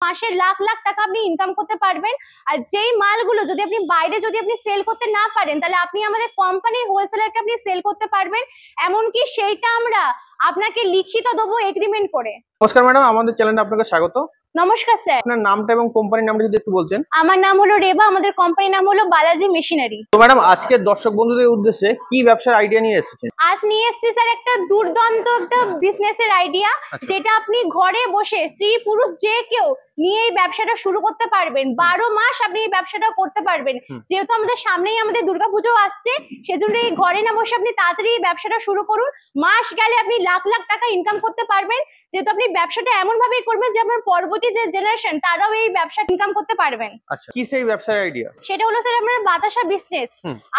মাসে লাখ লাখ টাকা আপনি ইনকাম করতে পারবেন। আর যেই মালগুলো যদি আপনি বাইরে যদি আপনি সেল করতে না পারেন, তাহলে আপনি আমাদের কোম্পানির হোলসেলারকে আপনি সেল করতে পারবেন। এমনকি সেইটা আমরা আপনাকে লিখিত দেবো এগ্রিমেন্ট করে। নমস্কার ম্যাডাম, আমাদের চ্যানেলে আপনাকে স্বাগত। নমস্কার স্যার, আপনার নামটা এবং কোম্পানির নামটা যদি একটু বলতেন। আমার নাম হলো রেবা, আমাদের কোম্পানির নাম হলো বালাজি মেশিনারি। তো ম্যাডাম, আজকে দর্শক বন্ধুদের উদ্দেশ্যে কি ব্যবসার আইডিয়া নিয়ে এসেছেন? আজ নিয়ে এসেছি স্যার একটা দুর্দান্ত একটা বিজনেসের আইডিয়া, যেটা আপনি ঘরে বসে স্ত্রী পুরুষ যে কেউ নিয়ে এই ব্যবসাটা শুরু করতে পারবেন। 12 মাস আপনি এই ব্যবসাটা করতে পারবেন। যেহেতু আমাদের সামনেই আমাদের দুর্গাপুজো আসছে, সেজন্য এই ঘরে না বসে আপনি তাড়াতাড়ি এই ব্যবসাটা শুরু করুন। মাস গেলে আপনি লাখ লাখ টাকা ইনকাম করতে পারবেন। যেহেতু আপনি ব্যবসাটা এমন ভাবেই করবেন যে আপনার পরবর্তী যে জেনারেশন তারাও এই ব্যবসা ইনকাম করতে পারবেন। আচ্ছা, কি সেই ব্যবসার আইডিয়া? সেটা হলো স্যার আপনার বাতাসা বিজনেস।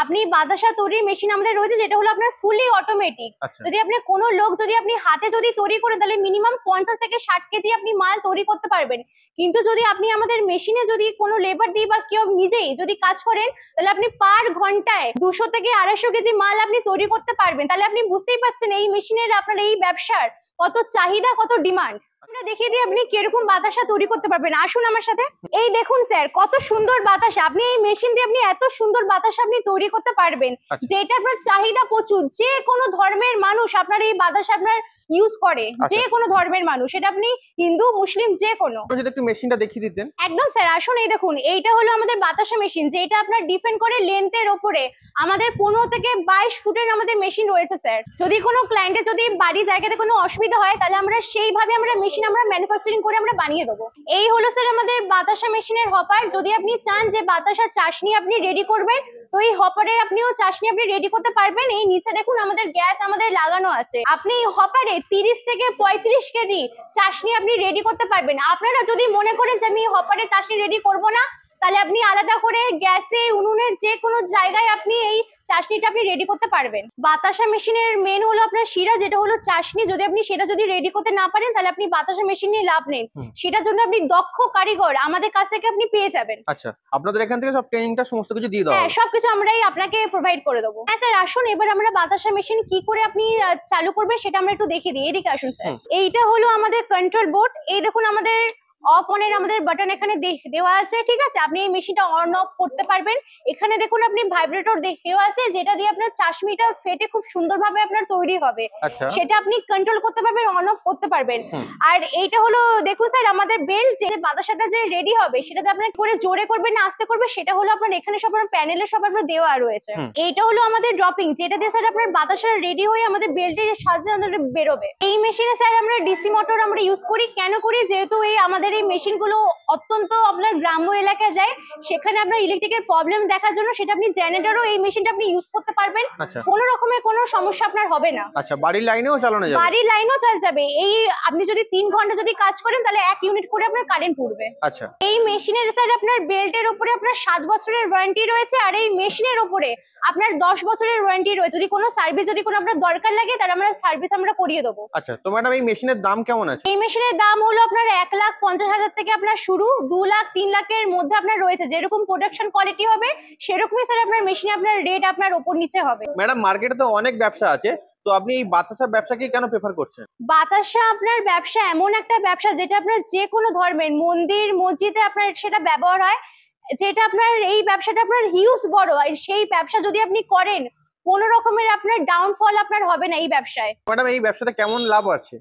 আপনি বাতাসা তৈরির মেশিন আমাদের রয়েছে, যেটা হলো আপনার ফুলি অটোমেটিক। যদি আপনি কোনো লোক যদি আপনি হাতে যদি তৈরি করেন, তাহলে মিনিমাম 50 থেকে 60 কেজি আপনি মাল তৈরি করতে পারবেন। কিন্তু যদি আপনি আমাদের মেশিনে যদি কোনো লেবার দিয়ে বা কেউ নিজেই যদি কাজ করেন, তাহলে আপনি পার ঘন্টায় 200 থেকে 250 কেজি মাল আপনি তৈরি করতে পারবেন। তাহলে আপনি বুঝতেই পারছেন এই মেশিনের আপনার এই ব্যবসার কত চাহিদা, কত ডিমান্ড। আমরা দেখিয়ে দিই আপনি কিরকম বাতাসা তৈরি করতে পারবেন। আসুন আমার সাথে। এই দেখুন স্যার, কত সুন্দর বাতাসা। আপনি এই মেশিন দিয়ে আপনি এত সুন্দর বাতাসা আপনি তৈরি করতে পারবেন, যেটা আপনার চাহিদা প্রচুর। যে কোনো ধর্মের মানুষ আপনার এই বাতাসা আপনার ইউজ করে, যে কোনো ধর্মের মানুষ, এটা আপনি হিন্দু মুসলিম যে কোনো। যদি একটু মেশিনটা দেখিয়ে দিতেন। একদম স্যার, আসুন। এই দেখুন, এইটা হলো আমাদের বাতাসা মেশিন, যেটা আপনার ডিপেন্ড করে লেন্থের ওপরে। আমাদের 15 থেকে 22 ফুটের আমাদের মেশিন রয়েছে স্যার। যদি কোনো ক্লায়েন্টের যদি বাড়ি জায়গাতে কোনো অসুবিধা হয়, তাহলে আমরা সেইভাবে আমরা মেশিন আমরা ম্যানুফ্যাকচারিং করে আমরা বানিয়ে দেবো। এই হলো স্যার আমাদের বাতাসা মেশিনের হপার। যদি আপনি চান যে বাতাসার চাশনি আপনি রেডি করবেন, তো এই হপারে আপনিও চাশনি আপনি রেডি করতে পারবেন। এই নিচে দেখুন আমাদের গ্যাস আমাদের লাগানো আছে। আপনি এই হপারে 30 থেকে 35 কেজি চাশনি আপনি রেডি করতে পারবেন। আপনারা যদি মনে করেন যে আমি হপারে চাশনি রেডি করব না, তাহলে আপনি আলাদা করে গ্যাসে উনুনে যে কোনো জায়গায় আপনি এই চাশনিটা আপনি রেডি করতে পারবেন। বাতাসা মেশিনের মেন হলো আপনার শিরা, যেটা হলো চাশনি। যদি আপনি সেটা যদি রেডি করতে না পারেন, তাহলে আপনি বাতাসা মেশিন নিয়ে লাভ নেই। সেটার জন্য আপনি দক্ষ কারিগর আমাদের কাছ থেকে আপনি পেয়ে যাবেন। আচ্ছা, আপনাদের এখান থেকে সব ট্রেনিংটা সমস্ত কিছু দিয়ে দেওয়া হবে? হ্যাঁ, সবকিছু আমরাই আপনাকে প্রোভাইড করে দেবো। হ্যাঁ স্যার, আসুন। এবার আমরা বাতাসা মেশিন কি করে আপনি চালু করবেন সেটা আমরা একটু দেখিয়ে দিই। এদিকে আসুন স্যার। এইটা হলো আমাদের কন্ট্রোল বোর্ড। এই দেখুন আমাদের অফ অন এর আমাদের বাটন এখানে দেওয়া আছে, ঠিক আছে। আপনি এই মেশিনটা অন অফ করতে পারবেন। এখানে দেখুন আপনি ভাইব্রেটর দেওয়া আছে, যেটা দিয়ে আপনার চাশনিটা ফেটে খুব সুন্দরভাবে আপনার তৈরি হবে। সেটা আপনি কন্ট্রোল করতে পারবেন, অন অফ করতে পারবেন। আর এইটা হলো দেখুন স্যার আমাদের বেল, যে বাতাসাটা যে রেডি হবে সেটাতে আপনার করে জোরে করবেন না আস্তে করবে, সেটা হলো আপনার এখানে সব প্যানেলে সব আপনার দেওয়া রয়েছে। এইটা হলো আমাদের ড্রপিং, যেটা দিয়ে স্যার আপনার বাতাসা রেডি হয়ে আমাদের বেল্টের সাহায্যে আমাদের বেরোবে। এই মেশিনে স্যার আমরা ডিসি মোটর আমরা ইউজ করি। কেন করি? যেহেতু এই আমাদের এই মেশিন গুলো অত্যন্ত আপনার গ্রাম্য এলাকায় যায়, সেখানে আপনার ইলেকট্রিকের প্রবলেম দেখার জন্য সেটা আপনি জেনারেটরও এই মেশিনটা আপনি ইউজ করতে পারবেন। কোনো রকমের কোনো সমস্যা আপনার হবে না। আচ্ছা, বাড়ির লাইনেও চালানো যাবে? বাড়ির লাইনেও চালানো যাবে। এই আপনি যদি 3 ঘন্টা যদি কাজ করেন, তাহলে 1 ইউনিট করে আপনার কারেন্ট পড়বে। আচ্ছা, এই মেশিনের স্যার আপনার বেল্টের উপরে আপনার 7 বছরের ওয়ারেন্টি রয়েছে, আর এই মেশিনের উপরে আপনার 10 বছরের ওয়ারেন্টি রয়েছে। যদি কোনো সার্ভিস যদি কোনো আপনার দরকার লাগে, তাহলে আমরা সার্ভিস আমরা করিয়ে দেবো। আচ্ছা, তো ম্যাডাম এই মেশিনের দাম কেমন আছে? এই মেশিনের দাম হলো আপনার 1,50,000 থেকে আপনার শুরু, 2 লাখ 3 লাখের মধ্যে আপনার রয়েছে। যেরকম প্রোডাকশন কোয়ালিটি হবে, সেরকমই স্যার আপনার মেশিনে আপনার রেট আপনার উপর নিচে হবে। ম্যাডাম, মার্কেটে তো অনেক ব্যবসা আছে, তো আপনি এই বাতাসা ব্যবসাকে কেন প্রেফার করছেন? বাতাসা আপনার ব্যবসা এমন একটা ব্যবসা, যেটা আপনার যে কোনো ধর্মের মন্দির মসজিদে আপনার সেটা ব্যবহার হয়। যেটা আপনার এই ব্যবসাটা আপনার হিউজ বড়, আর সেই ব্যবসা যদি আপনি করেন, কোনো রকমের আপনার ডাউনফল আপনার হবে না এই ব্যবসায়। ম্যাডাম, এই ব্যবসাতে কেমন লাভ আছে?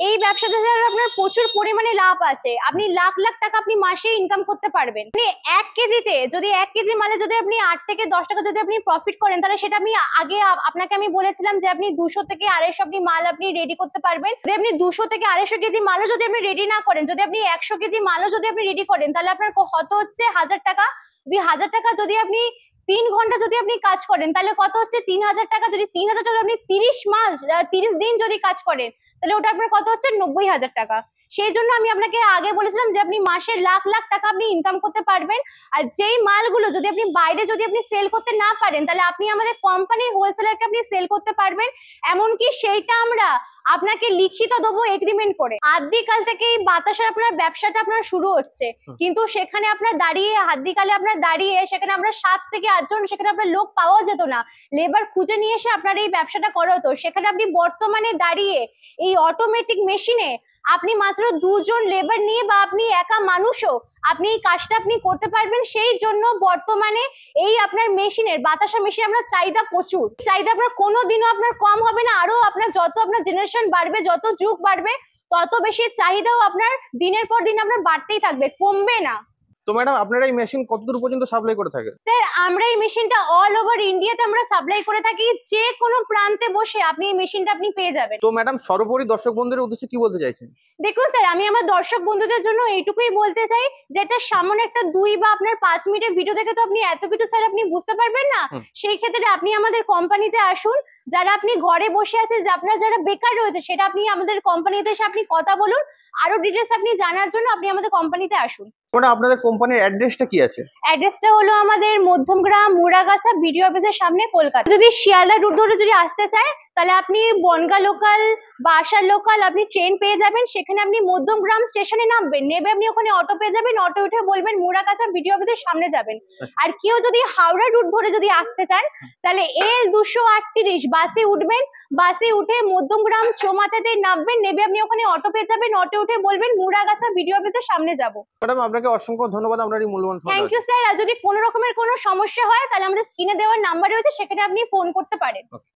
এই ব্যবসাতে স্যার আপনার প্রচুর পরিমাণে লাভ আছে। আপনি লাখ লাখ টাকা আপনি মাসে ইনকাম করতে পারবেন। মানে 1 কেজিতে যদি 1 কেজি মালে যদি আপনি 8 থেকে 10 টাকা যদি আপনি প্রফিট করেন, তাহলে সেটা আমি আগে আপনাকে আমি বলেছিলাম যে আপনি 200 থেকে 250 আপনি মাল আপনি রেডি করতে পারবেন। যদি আপনি 200 থেকে 250 কেজি মালও যদি আপনি রেডি না করেন, যদি আপনি 100 কেজি মালও যদি আপনি রেডি করেন, তাহলে আপনার কত হচ্ছে 1000 টাকা। যদি 1000 টাকা যদি আপনি 3 ঘন্টা যদি আপনি কাজ করেন, তাহলে কত হচ্ছে 3000 টাকা। যদি 3000 টাকা আপনি 30 মাস 30 দিন যদি কাজ করেন, তাহলে ওটা আপনার কত হচ্ছে 90,000 টাকা। সেই জন্য আমি আপনাকে আগে বলেছিলাম যে আপনি মাসে লাখ লাখ টাকা আপনি ইনকাম করতে পারবেন। আর যেই মালগুলো যদি আপনি বাইরে যদি আপনি সেল করতে না পারেন, তাহলে আপনি আমাদের কোম্পানির হোলসেলারকে আপনি সেল করতে পারবেন। এমনকি সেইটা আমরা আপনাকে লিখিত দেবো এগ্রিমেন্ট করে। আদিকাল থেকে এই বাতাসের আপনার ব্যবসাটা আপনার শুরু হচ্ছে, কিন্তু সেখানে আপনার দাঁড়িয়ে আদিকালে আপনার দাঁড়িয়ে সেখানে আমরা 7 থেকে 8 জন সেখানে আপনার লোক পাওয়া যেত না, লেবার খুঁজে নিয়ে এসে আপনার এই ব্যবসাটা করা হতো। সেখানে আপনি বর্তমানে দাঁড়িয়ে এই অটোমেটিক মেশিনে আপনি মাত্র 2 জন লেবার নিয়ে বা আপনি একা মানুষও আপনি এই কাজটা আপনি করতে পারবেন। সেই জন্য বর্তমানে এই আপনার মেশিনের বাতাসা মেশিন আপনার চাহিদা প্রচুর, চাহিদা আপনার কোনোদিনও আপনার কম হবে না। আরো আপনার যত আপনার জেনারেশন বাড়বে, যত যুগ বাড়বে, তত বেশি চাহিদাও আপনার দিনের পর দিন আপনার বাড়তেই থাকবে, কমবে না। তো ম্যাডাম আপনারা এই মেশিন কতদূর পর্যন্ত সাপ্লাই করে থাকেন? স্যার আমরা এই মেশিনটা অল ওভার ইন্ডিয়াতে আমরা সাপ্লাই করে থাকি, যে কোনো প্রান্তে বসে আপনি এই মেশিনটা আপনি পেয়ে যাবেন। তো ম্যাডাম সর্বোপরি দর্শক বন্ধুদের উদ্দেশ্যে কি বলতে চাইছেন? দেখুন স্যার, আমি আমার দর্শক বন্ধুদের জন্য এইটুকুই বলতে চাই, যে এটা সামান্য একটা 2 বা আপনার 5 মিনিটের ভিডিও দেখে তো আপনি এত কিছু স্যার আপনি বুঝতে পারবেন না। হুম। সেই ক্ষেত্রে আপনি আমাদের কোম্পানিতে আসুন। যারা আপনি ঘরে বসে আছে, যে আপনার যারা বেকার রয়েছে, সেটা আপনি আমাদের কোম্পানিতে এসে আপনি কথা বলুন। আরো ডিটেলস আপনি জানার জন্য আপনি আমাদের কোম্পানিতে আসুন। ম্যাডাম আপনাদের কোম্পানির অ্যাড্রেসটা কি আছে? অ্যাড্রেসটা হলো আমাদের মধ্যমগ্রাম মুড়াগাছা বিডিও অফিসের সামনে, কলকাতা। যদি শিয়ালদা রুট ধরে যদি আসতে চায়, তাহলে আপনি বনগা লোকাল বা আসার লোকাল আপনি ট্রেন পেয়ে যাবেন। সেখানে আপনি মধ্যমগ্রাম স্টেশনে নামবেন, নেবে আপনি ওখানে অটো পেয়ে যাবেন। অটো উঠে বলবেন মুড়াগাছা বিডিও অফিসের সামনে যাবেন। আর কেউ যদি হাওড়া রুট ধরে যদি আসতে চান, তাহলে L238 বাসে উঠবেন। বাসে উঠে মধ্যমগ্রাম চৌমাথাতে নামবেন, নেবে আপনি ওখানে অটো পেয়ে যাবেন। অটো উঠে বলবেন মুড়াগাছা বিডিও অফিসের সামনে যাব। ম্যাডাম আপনাকে অসংখ্য ধন্যবাদ আপনার এই মূল্যবান সময় থ্যাংক দেওয়ার ইউ স্যার। আর যদি কোনো রকমের কোনো সমস্যা হয়, তাহলে আমাদের স্ক্রিনে দেওয়ার নাম্বার রয়েছে, সেখানে আপনি ফোন করতে পারেন। জন্য।